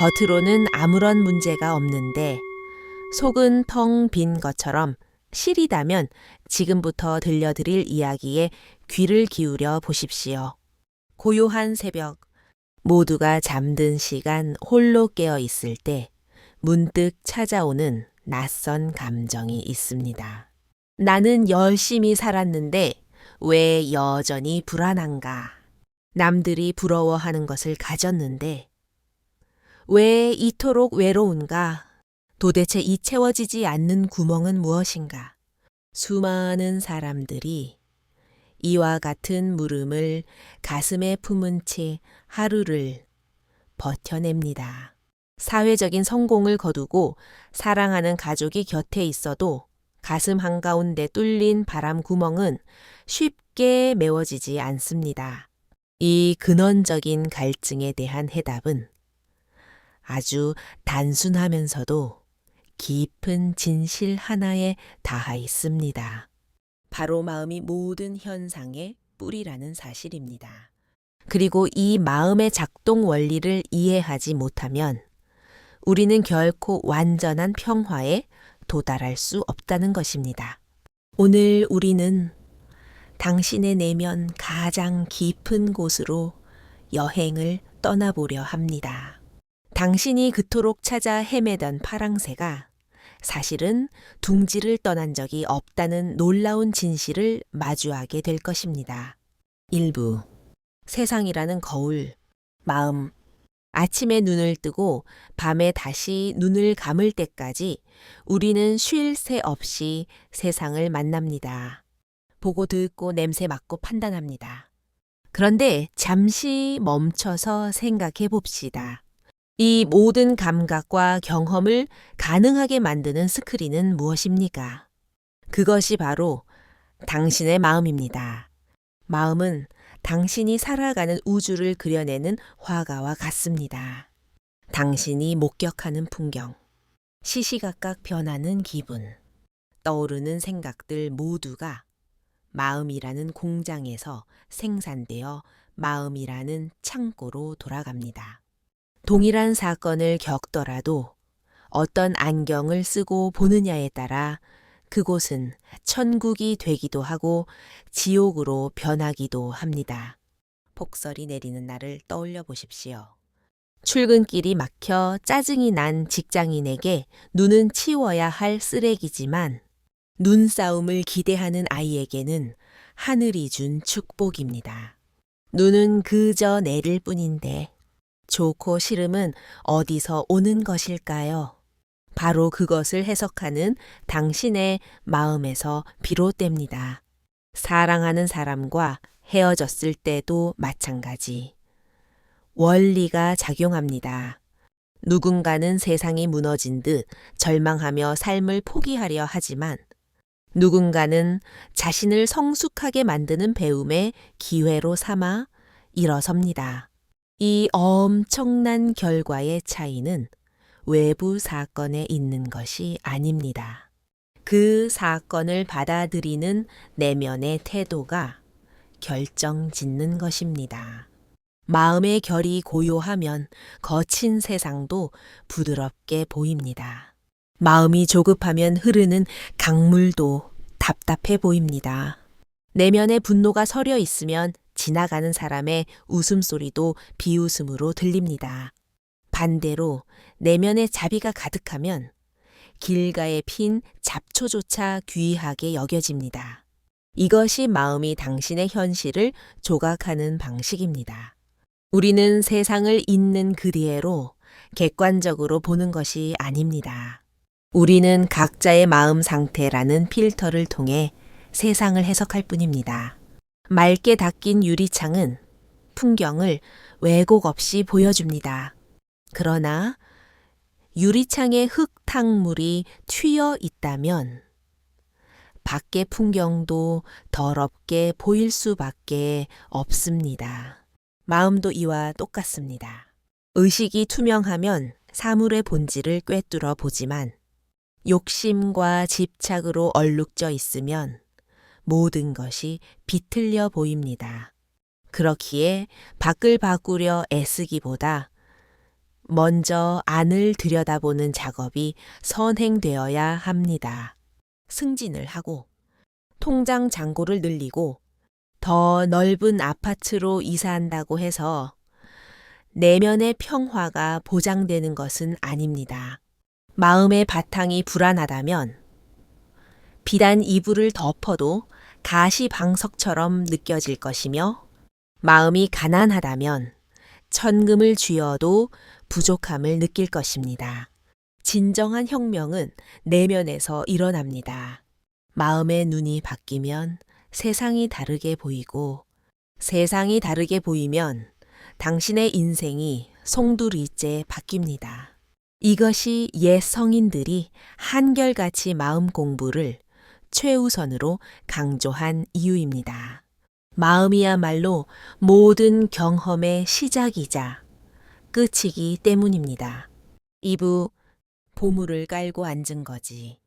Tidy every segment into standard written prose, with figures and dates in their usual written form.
겉으로는 아무런 문제가 없는데 속은 텅 빈 것처럼 시리다면 지금부터 들려드릴 이야기에 귀를 기울여 보십시오. 고요한 새벽, 모두가 잠든 시간 홀로 깨어 있을 때 문득 찾아오는 낯선 감정이 있습니다. 나는 열심히 살았는데 왜 여전히 불안한가? 남들이 부러워하는 것을 가졌는데 왜 이토록 외로운가? 도대체 이 채워지지 않는 구멍은 무엇인가? 수많은 사람들이 이와 같은 물음을 가슴에 품은 채 하루를 버텨냅니다. 사회적인 성공을 거두고 사랑하는 가족이 곁에 있어도 가슴 한가운데 뚫린 바람 구멍은 쉽게 메워지지 않습니다. 이 근원적인 갈증에 대한 해답은 아주 단순하면서도 깊은 진실 하나에 닿아 있습니다. 바로 마음이 모든 현상의 뿌리라는 사실입니다. 그리고 이 마음의 작동 원리를 이해하지 못하면 우리는 결코 완전한 평화에 도달할 수 없다는 것입니다. 오늘 우리는 당신의 내면 가장 깊은 곳으로 여행을 떠나보려 합니다. 당신이 그토록 찾아 헤매던 파랑새가 사실은 둥지를 떠난 적이 없다는 놀라운 진실을 마주하게 될 것입니다. 1부 세상이라는 거울, 마음. 아침에 눈을 뜨고 밤에 다시 눈을 감을 때까지 우리는 쉴 새 없이 세상을 만납니다. 보고 듣고 냄새 맡고 판단합니다. 그런데 잠시 멈춰서 생각해 봅시다. 이 모든 감각과 경험을 가능하게 만드는 스크린은 무엇입니까? 그것이 바로 당신의 마음입니다. 마음은 당신이 살아가는 우주를 그려내는 화가와 같습니다. 당신이 목격하는 풍경, 시시각각 변하는 기분, 떠오르는 생각들 모두가 마음이라는 공장에서 생산되어 마음이라는 창고로 돌아갑니다. 동일한 사건을 겪더라도 어떤 안경을 쓰고 보느냐에 따라 그곳은 천국이 되기도 하고 지옥으로 변하기도 합니다. 폭설이 내리는 날을 떠올려 보십시오. 출근길이 막혀 짜증이 난 직장인에게 눈은 치워야 할 쓰레기지만 눈싸움을 기대하는 아이에게는 하늘이 준 축복입니다. 눈은 그저 내릴 뿐인데 좋고 싫음은 어디서 오는 것일까요? 바로 그것을 해석하는 당신의 마음에서 비롯됩니다. 사랑하는 사람과 헤어졌을 때도 마찬가지. 원리가 작용합니다. 누군가는 세상이 무너진 듯 절망하며 삶을 포기하려 하지만 누군가는 자신을 성숙하게 만드는 배움의 기회로 삼아 일어섭니다. 이 엄청난 결과의 차이는 외부 사건에 있는 것이 아닙니다. 그 사건을 받아들이는 내면의 태도가 결정짓는 것입니다. 마음의 결이 고요하면 거친 세상도 부드럽게 보입니다. 마음이 조급하면 흐르는 강물도 답답해 보입니다. 내면의 분노가 서려 있으면 지나가는 사람의 웃음소리도 비웃음으로 들립니다. 반대로 내면의 자비가 가득하면 길가에 핀 잡초조차 귀하게 여겨집니다. 이것이 마음이 당신의 현실을 조각하는 방식입니다. 우리는 세상을 있는 그대로 객관적으로 보는 것이 아닙니다. 우리는 각자의 마음 상태라는 필터를 통해 세상을 해석할 뿐입니다. 맑게 닦인 유리창은 풍경을 왜곡 없이 보여줍니다. 그러나 유리창에 흙탕물이 튀어 있다면 밖의 풍경도 더럽게 보일 수밖에 없습니다. 마음도 이와 똑같습니다. 의식이 투명하면 사물의 본질을 꿰뚫어 보지만 욕심과 집착으로 얼룩져 있으면 모든 것이 비틀려 보입니다. 그렇기에 밖을 바꾸려 애쓰기보다 먼저 안을 들여다보는 작업이 선행되어야 합니다. 승진을 하고 통장 잔고를 늘리고 더 넓은 아파트로 이사한다고 해서 내면의 평화가 보장되는 것은 아닙니다. 마음의 바탕이 불안하다면 비단 이불을 덮어도 가시방석처럼 느껴질 것이며 마음이 가난하다면 천금을 쥐어도 부족함을 느낄 것입니다. 진정한 혁명은 내면에서 일어납니다. 마음의 눈이 바뀌면 세상이 다르게 보이고 세상이 다르게 보이면 당신의 인생이 송두리째 바뀝니다. 이것이 옛 성인들이 한결같이 마음 공부를 최우선으로 강조한 이유입니다. 마음이야말로 모든 경험의 시작이자 끝이기 때문입니다. 2부 보물을 깔고 앉은 거지.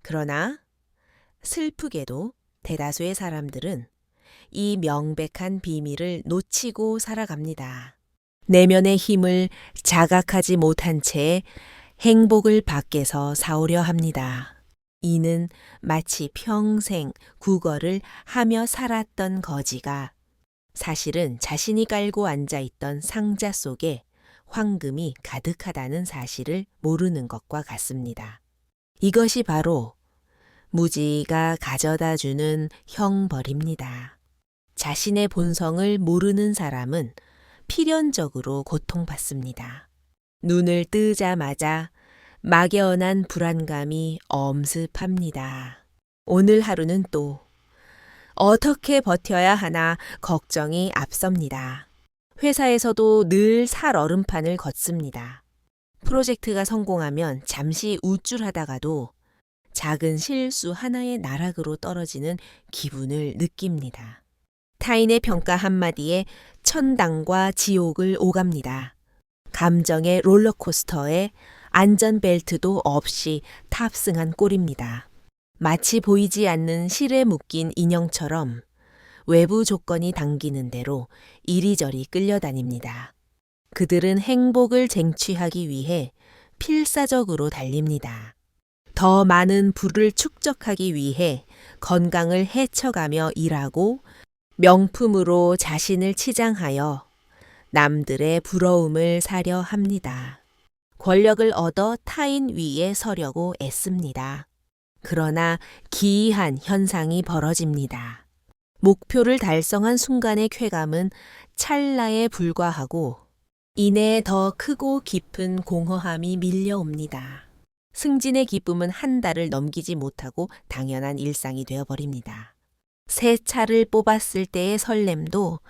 그러나 슬프게도 대다수의 사람들은 이 명백한 비밀을 놓치고 살아갑니다. 내면의 힘을 자각하지 못한 채 행복을 밖에서 사오려 합니다. 이는 마치 평생 국어를 하며 살았던 거지가 사실은 자신이 깔고 앉아있던 상자 속에 황금이 가득하다는 사실을 모르는 것과 같습니다. 이것이 바로 무지가 가져다 주는 형벌입니다. 자신의 본성을 모르는 사람은 필연적으로 고통받습니다. 눈을 뜨자마자 막연한 불안감이 엄습합니다. 오늘 하루는 또 어떻게 버텨야 하나 걱정이 앞섭니다. 회사에서도 늘 살얼음판을 걷습니다. 프로젝트가 성공하면 잠시 우쭐하다가도 작은 실수 하나의 나락으로 떨어지는 기분을 느낍니다. 타인의 평가 한마디에 천당과 지옥을 오갑니다. 감정의 롤러코스터에 안전벨트도 없이 탑승한 꼴입니다. 마치 보이지 않는 실에 묶인 인형처럼 외부 조건이 당기는 대로 이리저리 끌려다닙니다. 그들은 행복을 쟁취하기 위해 필사적으로 달립니다. 더 많은 부를 축적하기 위해 건강을 해쳐가며 일하고 명품으로 자신을 치장하여 남들의 부러움을 사려 합니다. 권력을 얻어 타인 위에 서려고 애씁니다. 그러나 기이한 현상이 벌어집니다. 목표를 달성한 순간의 쾌감은 찰나에 불과하고 이내 더 크고 깊은 공허함이 밀려옵니다. 승진의 기쁨은 한 달을 넘기지 못하고 당연한 일상이 되어버립니다. 새 차를 뽑았을 때의 설렘도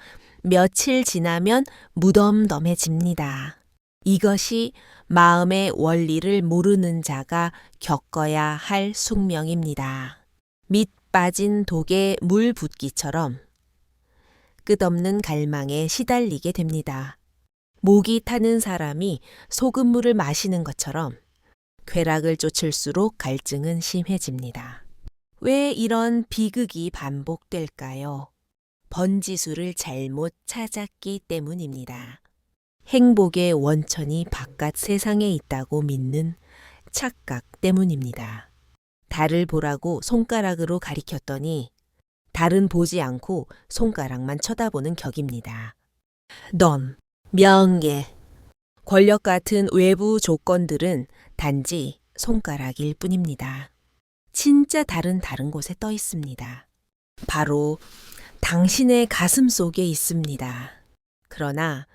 며칠 지나면 무덤덤해집니다. 이것이 마음의 원리를 모르는 자가 겪어야 할 숙명입니다. 밑 빠진 독에 물 붓기처럼 끝없는 갈망에 시달리게 됩니다. 목이 타는 사람이 소금물을 마시는 것처럼 쾌락을 쫓을수록 갈증은 심해집니다. 왜 이런 비극이 반복될까요? 번지수를 잘못 찾았기 때문입니다. 행복의 원천이 바깥 세상에 있다고 믿는 착각 때문입니다. 달을 보라고 손가락으로 가리켰더니 달은 보지 않고 손가락만 쳐다보는 격입니다. 돈, 명예, 권력 같은 외부 조건들은 단지 손가락일 뿐입니다. 진짜 달은 다른 곳에 떠 있습니다. 바로 당신의 가슴 속에 있습니다. 그러나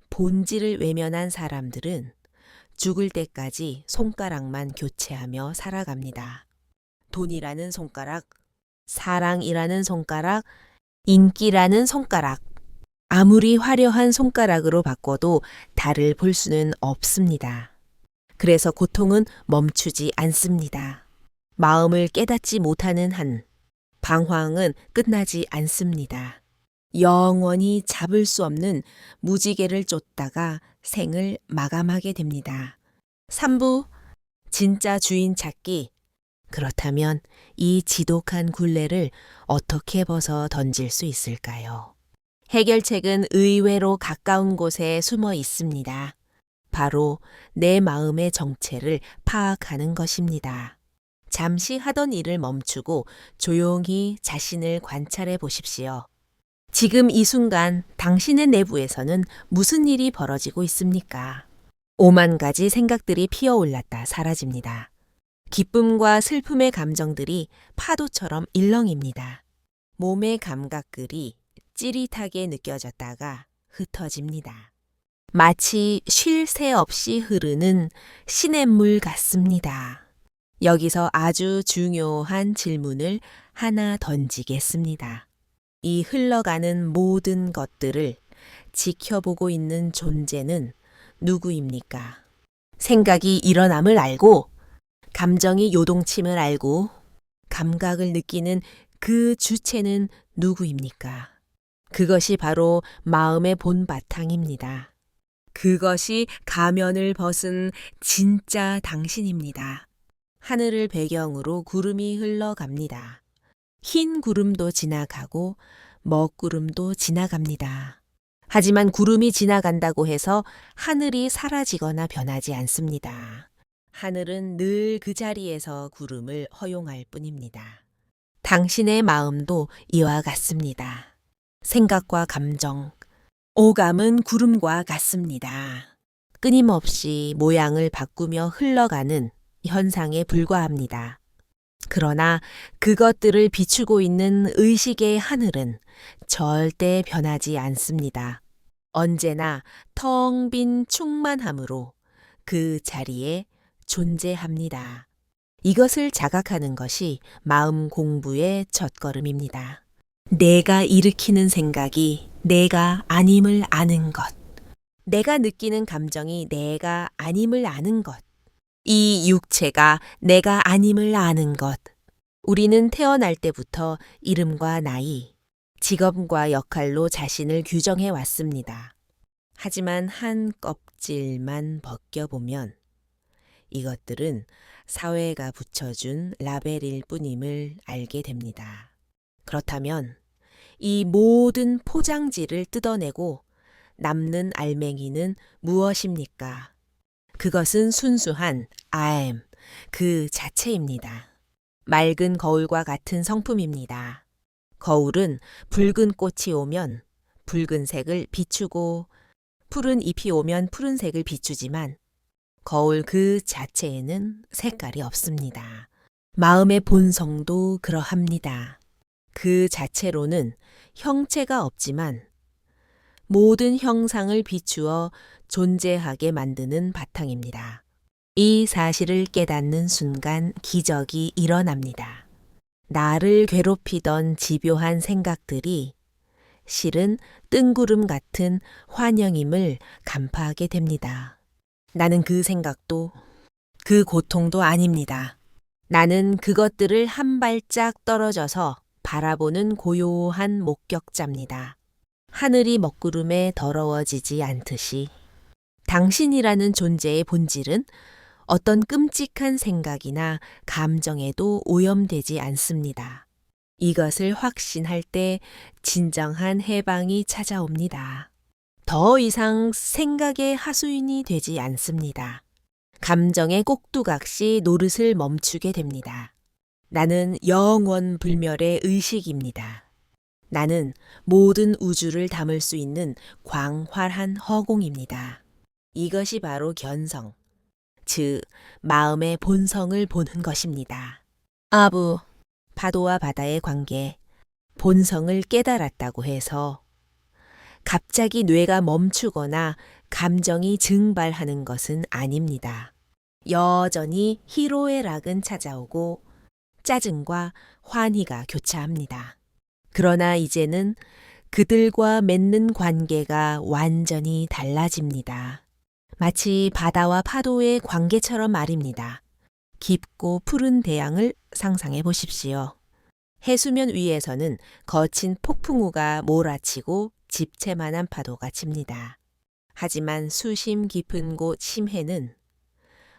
본질을 외면한 사람들은 죽을 때까지 손가락만 교체하며 살아갑니다. 돈이라는 손가락, 사랑이라는 손가락, 인기라는 손가락. 아무리 화려한 손가락으로 바꿔도 달을 볼 수는 없습니다. 그래서 고통은 멈추지 않습니다. 마음을 깨닫지 못하는 한 방황은 끝나지 않습니다. 영원히 잡을 수 없는 무지개를 쫓다가 생을 마감하게 됩니다. 3부 진짜 주인 찾기. 그렇다면 이 지독한 굴레를 어떻게 벗어 던질 수 있을까요? 해결책은 의외로 가까운 곳에 숨어 있습니다. 바로 내 마음의 정체를 파악하는 것입니다. 잠시 하던 일을 멈추고 조용히 자신을 관찰해 보십시오. 지금 이 순간 당신의 내부에서는 무슨 일이 벌어지고 있습니까? 오만 가지 생각들이 피어올랐다 사라집니다. 기쁨과 슬픔의 감정들이 파도처럼 일렁입니다. 몸의 감각들이 찌릿하게 느껴졌다가 흩어집니다. 마치 쉴 새 없이 흐르는 시냇물 같습니다. 여기서 아주 중요한 질문을 하나 던지겠습니다. 이 흘러가는 모든 것들을 지켜보고 있는 존재는 누구입니까? 생각이 일어남을 알고, 감정이 요동침을 알고, 감각을 느끼는 그 주체는 누구입니까? 그것이 바로 마음의 본바탕입니다. 그것이 가면을 벗은 진짜 당신입니다. 하늘을 배경으로 구름이 흘러갑니다. 흰 구름도 지나가고 먹구름도 지나갑니다. 하지만 구름이 지나간다고 해서 하늘이 사라지거나 변하지 않습니다. 하늘은 늘 그 자리에서 구름을 허용할 뿐입니다. 당신의 마음도 이와 같습니다. 생각과 감정, 오감은 구름과 같습니다. 끊임없이 모양을 바꾸며 흘러가는 현상에 불과합니다. 그러나 그것들을 비추고 있는 의식의 하늘은 절대 변하지 않습니다. 언제나 텅 빈 충만함으로 그 자리에 존재합니다. 이것을 자각하는 것이 마음 공부의 첫걸음입니다. 내가 일으키는 생각이 내가 아님을 아는 것. 내가 느끼는 감정이 내가 아님을 아는 것. 이 육체가 내가 아님을 아는 것. 우리는 태어날 때부터 이름과 나이, 직업과 역할로 자신을 규정해 왔습니다. 하지만 한 껍질만 벗겨보면 이것들은 사회가 붙여준 라벨일 뿐임을 알게 됩니다. 그렇다면 이 모든 포장지를 뜯어내고 남는 알맹이는 무엇입니까? 그것은 순수한 I am, 그 자체입니다. 맑은 거울과 같은 성품입니다. 거울은 붉은 꽃이 오면 붉은색을 비추고 푸른 잎이 오면 푸른색을 비추지만 거울 그 자체에는 색깔이 없습니다. 마음의 본성도 그러합니다. 그 자체로는 형체가 없지만 모든 형상을 비추어 존재하게 만드는 바탕입니다. 이 사실을 깨닫는 순간 기적이 일어납니다. 나를 괴롭히던 집요한 생각들이 실은 뜬구름 같은 환영임을 간파하게 됩니다. 나는 그 생각도 그 고통도 아닙니다. 나는 그것들을 한 발짝 떨어져서 바라보는 고요한 목격자입니다. 하늘이 먹구름에 더러워지지 않듯이 당신이라는 존재의 본질은 어떤 끔찍한 생각이나 감정에도 오염되지 않습니다. 이것을 확신할 때 진정한 해방이 찾아옵니다. 더 이상 생각의 하수인이 되지 않습니다. 감정의 꼭두각시 노릇을 멈추게 됩니다. 나는 영원 불멸의 의식입니다. 나는 모든 우주를 담을 수 있는 광활한 허공입니다. 이것이 바로 견성, 즉 마음의 본성을 보는 것입니다. 아부, 파도와 바다의 관계, 본성을 깨달았다고 해서 갑자기 뇌가 멈추거나 감정이 증발하는 것은 아닙니다. 여전히 희로의 락은 찾아오고 짜증과 환희가 교차합니다. 그러나 이제는 그들과 맺는 관계가 완전히 달라집니다. 마치 바다와 파도의 관계처럼 말입니다. 깊고 푸른 대양을 상상해 보십시오. 해수면 위에서는 거친 폭풍우가 몰아치고 집채만한 파도가 칩니다. 하지만 수심 깊은 곳 심해는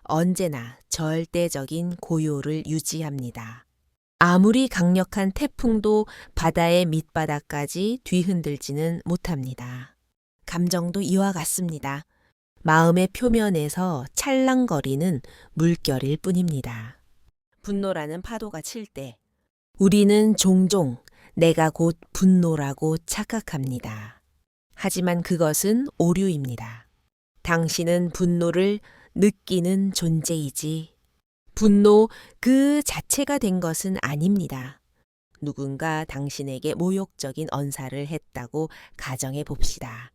언제나 절대적인 고요를 유지합니다. 아무리 강력한 태풍도 바다의 밑바닥까지 뒤흔들지는 못합니다. 감정도 이와 같습니다. 마음의 표면에서 찰랑거리는 물결일 뿐입니다. 분노라는 파도가 칠 때 우리는 종종 내가 곧 분노라고 착각합니다. 하지만 그것은 오류입니다. 당신은 분노를 느끼는 존재이지 분노 그 자체가 된 것은 아닙니다. 누군가 당신에게 모욕적인 언사를 했다고 가정해 봅시다.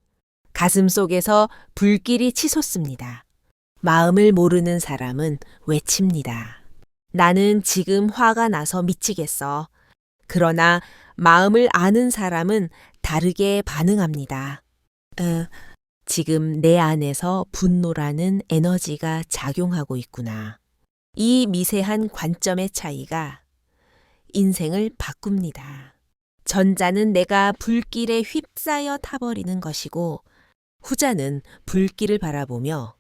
가슴 속에서 불길이 치솟습니다. 마음을 모르는 사람은 외칩니다. 나는 지금 화가 나서 미치겠어. 그러나 마음을 아는 사람은 다르게 반응합니다. 지금 내 안에서 분노라는 에너지가 작용하고 있구나. 이 미세한 관점의 차이가 인생을 바꿉니다. 전자는 내가 불길에 휩싸여 타버리는 것이고 후자는 불길을 바라보며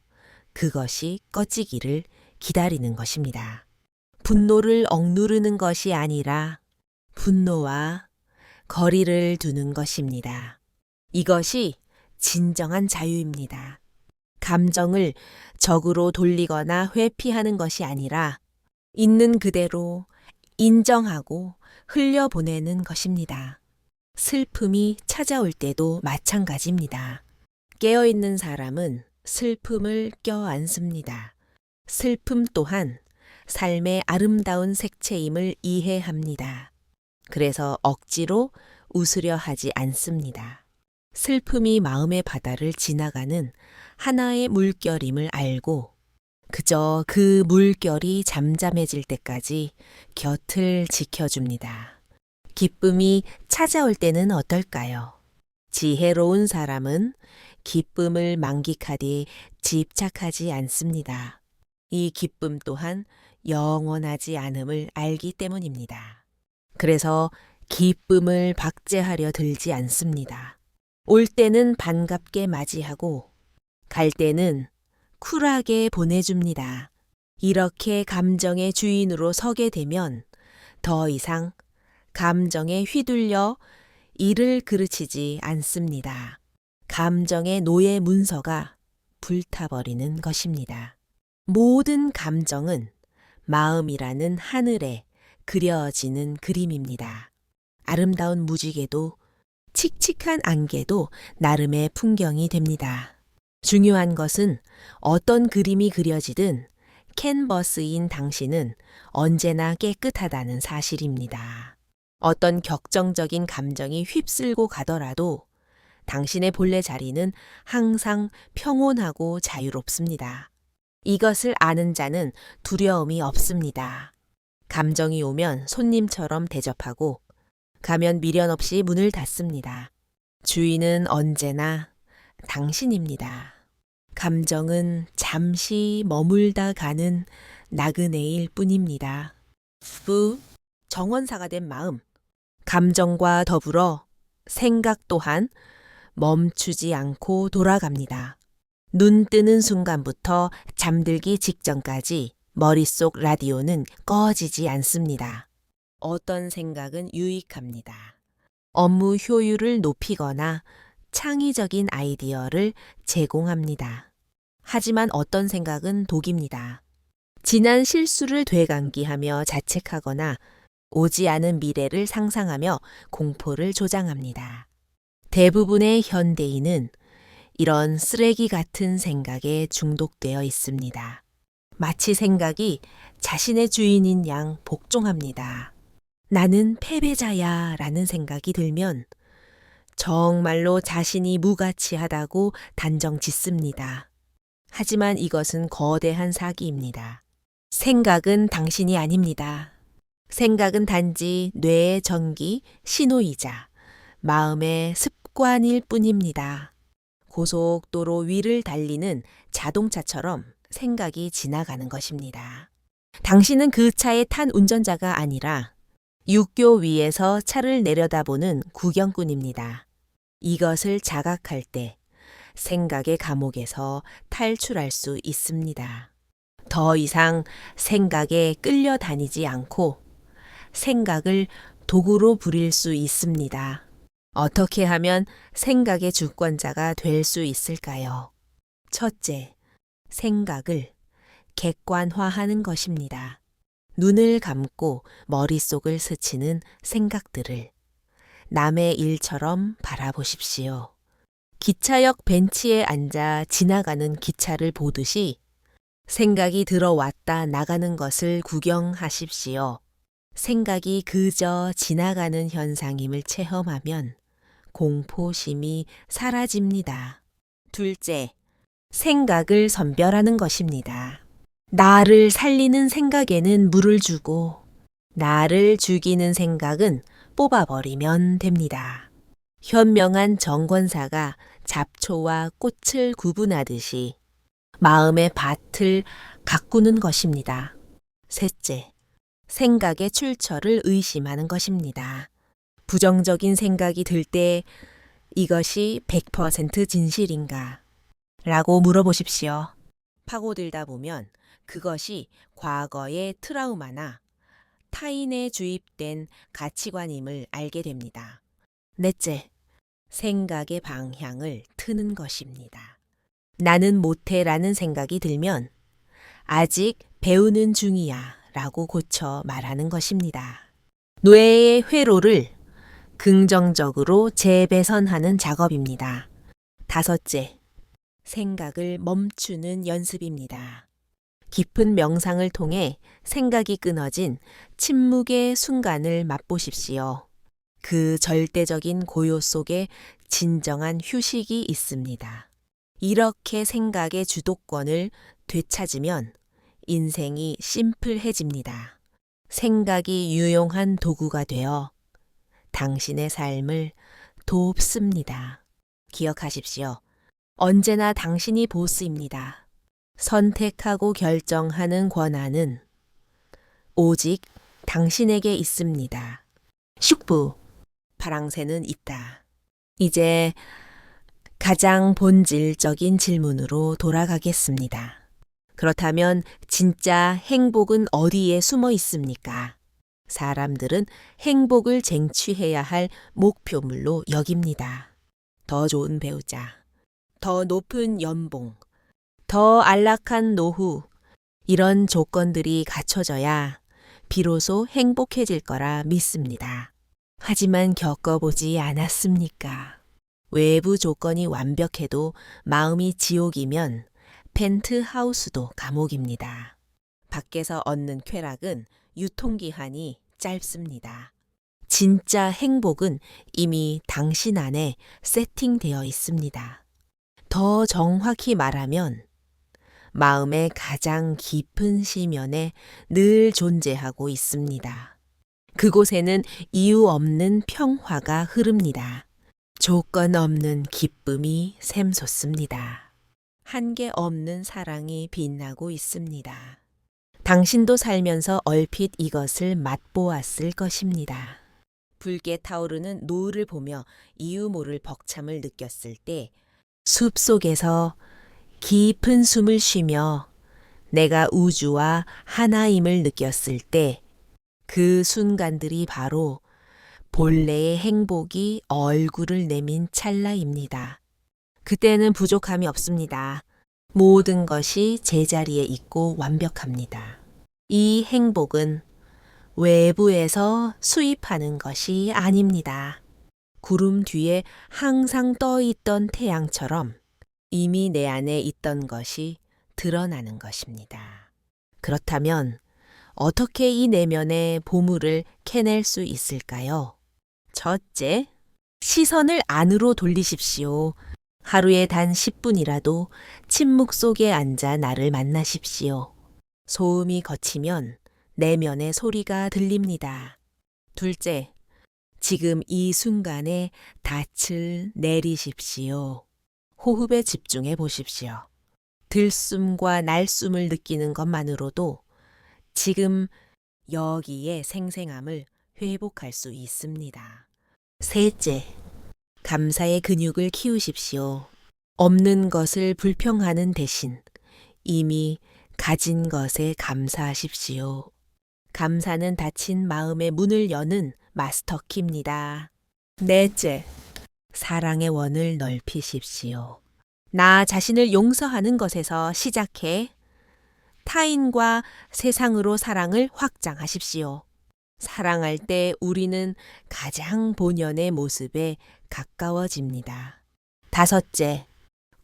그것이 꺼지기를 기다리는 것입니다. 분노를 억누르는 것이 아니라 분노와 거리를 두는 것입니다. 이것이 진정한 자유입니다. 감정을 적으로 돌리거나 회피하는 것이 아니라 있는 그대로 인정하고 흘려보내는 것입니다. 슬픔이 찾아올 때도 마찬가지입니다. 깨어있는 사람은 슬픔을 껴안습니다. 슬픔 또한 삶의 아름다운 색채임을 이해합니다. 그래서 억지로 웃으려 하지 않습니다. 슬픔이 마음의 바다를 지나가는 하나의 물결임을 알고 그저 그 물결이 잠잠해질 때까지 곁을 지켜줍니다. 기쁨이 찾아올 때는 어떨까요? 지혜로운 사람은 기쁨을 만끽하되 집착하지 않습니다. 이 기쁨 또한 영원하지 않음을 알기 때문입니다. 그래서 기쁨을 박제하려 들지 않습니다. 올 때는 반갑게 맞이하고 갈 때는 쿨하게 보내줍니다. 이렇게 감정의 주인으로 서게 되면 더 이상 감정에 휘둘려 이를 그르치지 않습니다. 감정의 노예 문서가 불타버리는 것입니다. 모든 감정은 마음이라는 하늘에 그려지는 그림입니다. 아름다운 무지개도 칙칙한 안개도 나름의 풍경이 됩니다. 중요한 것은 어떤 그림이 그려지든 캔버스인 당신은 언제나 깨끗하다는 사실입니다. 어떤 격정적인 감정이 휩쓸고 가더라도 당신의 본래 자리는 항상 평온하고 자유롭습니다. 이것을 아는 자는 두려움이 없습니다. 감정이 오면 손님처럼 대접하고 가면 미련 없이 문을 닫습니다. 주인은 언제나 당신입니다. 감정은 잠시 머물다 가는 나그네일 뿐입니다. 정원사가 된 마음. 감정과 더불어 생각 또한 멈추지 않고 돌아갑니다. 눈 뜨는 순간부터 잠들기 직전까지 머릿속 라디오는 꺼지지 않습니다. 어떤 생각은 유익합니다. 업무 효율을 높이거나 창의적인 아이디어를 제공합니다. 하지만 어떤 생각은 독입니다. 지난 실수를 되감기하며 자책하거나 오지 않은 미래를 상상하며 공포를 조장합니다. 대부분의 현대인은 이런 쓰레기 같은 생각에 중독되어 있습니다. 마치 생각이 자신의 주인인 양 복종합니다. 나는 패배자야 라는 생각이 들면 정말로 자신이 무가치하다고 단정 짓습니다. 하지만 이것은 거대한 사기입니다. 생각은 당신이 아닙니다. 생각은 단지 뇌의 전기, 신호이자 마음의 습관일 뿐입니다. 고속도로 위를 달리는 자동차처럼 생각이 지나가는 것입니다. 당신은 그 차에 탄 운전자가 아니라 육교 위에서 차를 내려다보는 구경꾼입니다. 이것을 자각할 때 생각의 감옥에서 탈출할 수 있습니다. 더 이상 생각에 끌려다니지 않고 생각을 도구로 부릴 수 있습니다. 어떻게 하면 생각의 주권자가 될 수 있을까요? 첫째, 생각을 객관화하는 것입니다. 눈을 감고 머릿속을 스치는 생각들을 남의 일처럼 바라보십시오. 기차역 벤치에 앉아 지나가는 기차를 보듯이 생각이 들어왔다 나가는 것을 구경하십시오. 생각이 그저 지나가는 현상임을 체험하면 공포심이 사라집니다. 둘째, 생각을 선별하는 것입니다. 나를 살리는 생각에는 물을 주고 나를 죽이는 생각은 뽑아버리면 됩니다. 현명한 정권사가 잡초와 꽃을 구분하듯이 마음의 밭을 가꾸는 것입니다. 셋째, 생각의 출처를 의심하는 것입니다. 부정적인 생각이 들 때 이것이 100% 진실인가? 라고 물어보십시오. 파고들다 보면 그것이 과거의 트라우마나 타인에 주입된 가치관임을 알게 됩니다. 넷째, 생각의 방향을 트는 것입니다. 나는 못해라는 생각이 들면 아직 배우는 중이야 라고 고쳐 말하는 것입니다. 뇌의 회로를 긍정적으로 재배선하는 작업입니다. 다섯째, 생각을 멈추는 연습입니다. 깊은 명상을 통해 생각이 끊어진 침묵의 순간을 맛보십시오. 그 절대적인 고요 속에 진정한 휴식이 있습니다. 이렇게 생각의 주도권을 되찾으면 인생이 심플해집니다. 생각이 유용한 도구가 되어 당신의 삶을 돕습니다. 기억하십시오. 언제나 당신이 보스입니다. 선택하고 결정하는 권한은 오직 당신에게 있습니다. 슉부, 파랑새는 있다. 이제 가장 본질적인 질문으로 돌아가겠습니다. 그렇다면 진짜 행복은 어디에 숨어 있습니까? 사람들은 행복을 쟁취해야 할 목표물로 여깁니다. 더 좋은 배우자, 더 높은 연봉, 더 안락한 노후, 이런 조건들이 갖춰져야 비로소 행복해질 거라 믿습니다. 하지만 겪어보지 않았습니까? 외부 조건이 완벽해도 마음이 지옥이면 펜트하우스도 감옥입니다. 밖에서 얻는 쾌락은 유통기한이 짧습니다. 진짜 행복은 이미 당신 안에 세팅되어 있습니다. 더 정확히 말하면 마음의 가장 깊은 시면에 늘 존재하고 있습니다. 그곳에는 이유 없는 평화가 흐릅니다. 조건 없는 기쁨이 샘솟습니다. 한계 없는 사랑이 빛나고 있습니다. 당신도 살면서 얼핏 이것을 맛보았을 것입니다. 붉게 타오르는 노을을 보며 이유 모를 벅참을 느꼈을 때 숲속에서 깊은 숨을 쉬며 내가 우주와 하나임을 느꼈을 때 그 순간들이 바로 본래의 행복이 얼굴을 내민 찰나입니다. 그때는 부족함이 없습니다. 모든 것이 제자리에 있고 완벽합니다. 이 행복은 외부에서 수입하는 것이 아닙니다. 구름 뒤에 항상 떠 있던 태양처럼 이미 내 안에 있던 것이 드러나는 것입니다. 그렇다면 어떻게 이 내면의 보물을 캐낼 수 있을까요? 첫째, 시선을 안으로 돌리십시오. 하루에 단 10분이라도 침묵 속에 앉아 나를 만나십시오. 소음이 걷히면 내면의 소리가 들립니다. 둘째, 지금 이 순간에 닻을 내리십시오. 호흡에 집중해 보십시오. 들숨과 날숨을 느끼는 것만으로도 지금 여기에 생생함을 회복할 수 있습니다. 셋째, 감사의 근육을 키우십시오. 없는 것을 불평하는 대신 이미 가진 것에 감사하십시오. 감사는 닫힌 마음의 문을 여는 마스터키입니다. 넷째, 사랑의 원을 넓히십시오. 나 자신을 용서하는 것에서 시작해 타인과 세상으로 사랑을 확장하십시오. 사랑할 때 우리는 가장 본연의 모습에 가까워집니다. 다섯째,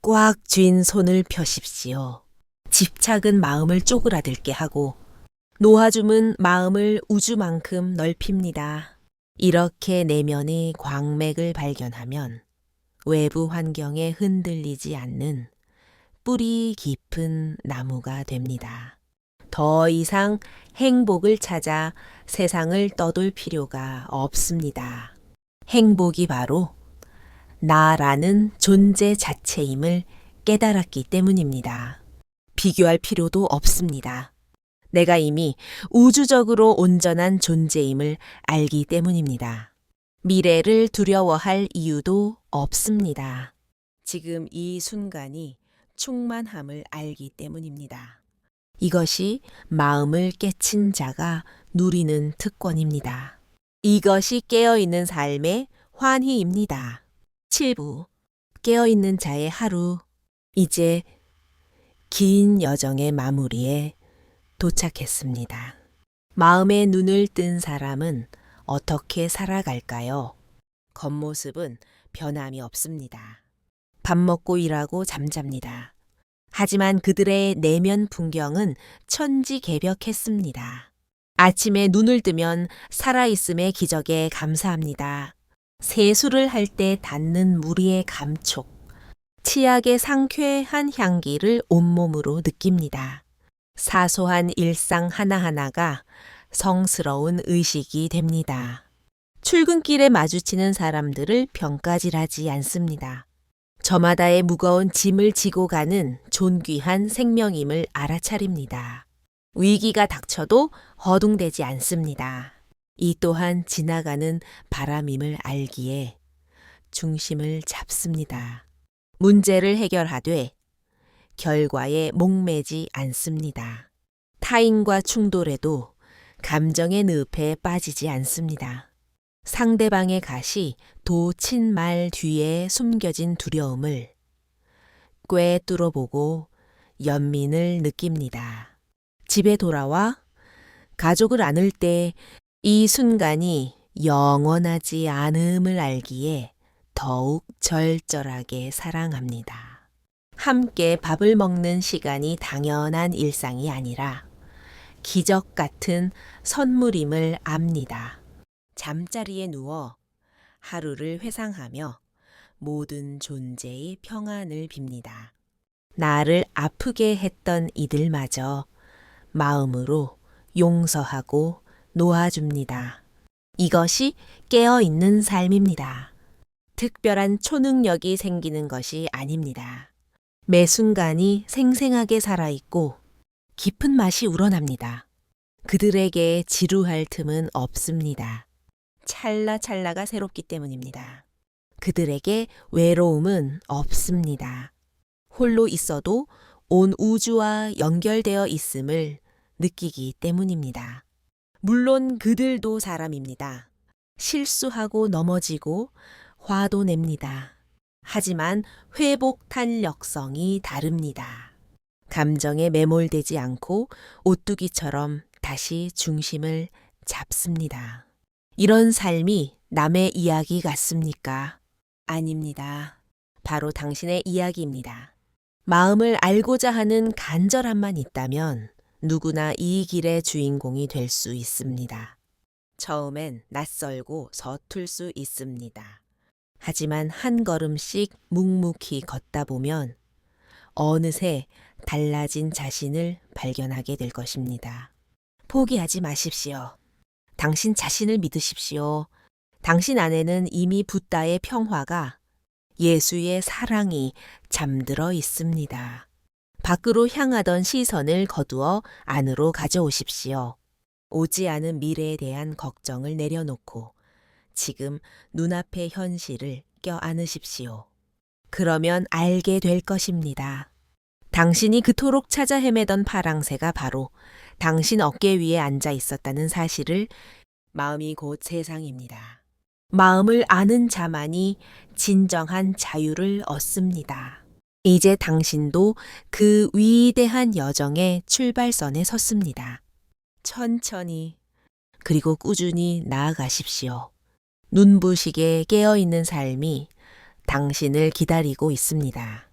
꽉 쥔 손을 펴십시오. 집착은 마음을 쪼그라들게 하고 놓아줌은 마음을 우주만큼 넓힙니다. 이렇게 내면의 광맥을 발견하면 외부 환경에 흔들리지 않는 뿌리 깊은 나무가 됩니다. 더 이상 행복을 찾아 세상을 떠돌 필요가 없습니다. 행복이 바로 나라는 존재 자체임을 깨달았기 때문입니다. 비교할 필요도 없습니다. 내가 이미 우주적으로 온전한 존재임을 알기 때문입니다. 미래를 두려워할 이유도 없습니다. 지금 이 순간이 충만함을 알기 때문입니다. 이것이 마음을 깨친 자가 누리는 특권입니다. 이것이 깨어있는 삶의 환희입니다. 7부 깨어있는 자의 하루. 이제 긴 여정의 마무리에 도착했습니다. 마음의 눈을 뜬 사람은 어떻게 살아갈까요? 겉모습은 변함이 없습니다. 밥 먹고 일하고 잠잡니다. 하지만 그들의 내면 풍경은 천지개벽했습니다. 아침에 눈을 뜨면 살아있음의 기적에 감사합니다. 세수를 할 때 닿는 무리의 감촉, 치약의 상쾌한 향기를 온몸으로 느낍니다. 사소한 일상 하나하나가 성스러운 의식이 됩니다. 출근길에 마주치는 사람들을 평가질하지 않습니다. 저마다의 무거운 짐을 지고 가는 존귀한 생명임을 알아차립니다. 위기가 닥쳐도 허둥대지 않습니다. 이 또한 지나가는 바람임을 알기에 중심을 잡습니다. 문제를 해결하되 결과에 목매지 않습니다. 타인과 충돌해도 감정의 늪에 빠지지 않습니다. 상대방의 가시 도친 말 뒤에 숨겨진 두려움을 꿰뚫어보고 연민을 느낍니다. 집에 돌아와 가족을 안을 때 이 순간이 영원하지 않음을 알기에 더욱 절절하게 사랑합니다. 함께 밥을 먹는 시간이 당연한 일상이 아니라 기적 같은 선물임을 압니다. 잠자리에 누워 하루를 회상하며 모든 존재의 평안을 빕니다. 나를 아프게 했던 이들마저 마음으로 용서하고 놓아줍니다. 이것이 깨어있는 삶입니다. 특별한 초능력이 생기는 것이 아닙니다. 매 순간이 생생하게 살아있고 깊은 맛이 우러납니다. 그들에게 지루할 틈은 없습니다. 찰나찰나가 새롭기 때문입니다. 그들에게 외로움은 없습니다. 홀로 있어도 온 우주와 연결되어 있음을 느끼기 때문입니다. 물론 그들도 사람입니다. 실수하고 넘어지고 화도 냅니다. 하지만 회복 탄력성이 다릅니다. 감정에 매몰되지 않고 오뚜기처럼 다시 중심을 잡습니다. 이런 삶이 남의 이야기 같습니까? 아닙니다. 바로 당신의 이야기입니다. 마음을 알고자 하는 간절함만 있다면 누구나 이 길의 주인공이 될 수 있습니다. 처음엔 낯설고 서툴 수 있습니다. 하지만 한 걸음씩 묵묵히 걷다 보면 어느새 달라진 자신을 발견하게 될 것입니다. 포기하지 마십시오. 당신 자신을 믿으십시오. 당신 안에는 이미 붓다의 평화가 예수의 사랑이 잠들어 있습니다. 밖으로 향하던 시선을 거두어 안으로 가져오십시오. 오지 않은 미래에 대한 걱정을 내려놓고 지금 눈앞의 현실을 껴안으십시오. 그러면 알게 될 것입니다. 당신이 그토록 찾아 헤매던 파랑새가 바로 당신 어깨 위에 앉아 있었다는 사실을 마음이 곧 세상입니다. 마음을 아는 자만이 진정한 자유를 얻습니다. 이제 당신도 그 위대한 여정의 출발선에 섰습니다. 천천히 그리고 꾸준히 나아가십시오. 눈부시게 깨어있는 삶이 당신을 기다리고 있습니다.